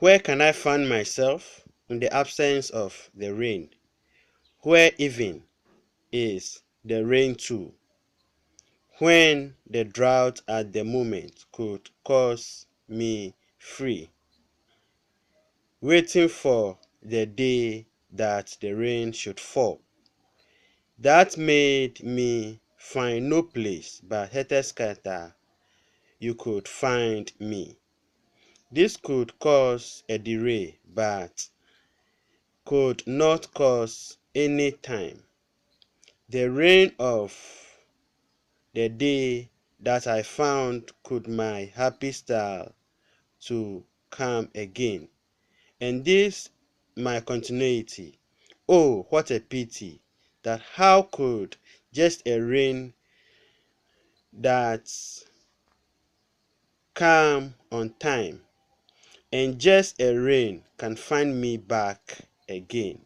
Where can I find myself in the absence of the rain? Where even is the rain too? When the drought at the moment could cause me free, waiting for the day that the rain should fall. That made me find no place but scatter you could find me. This could cause a delay, but could not cause any time. The rain of the day that I found could my happy star to come again. And this my continuity. Oh, what a pity that how could just a rain that come on time and just a rain can find me back again.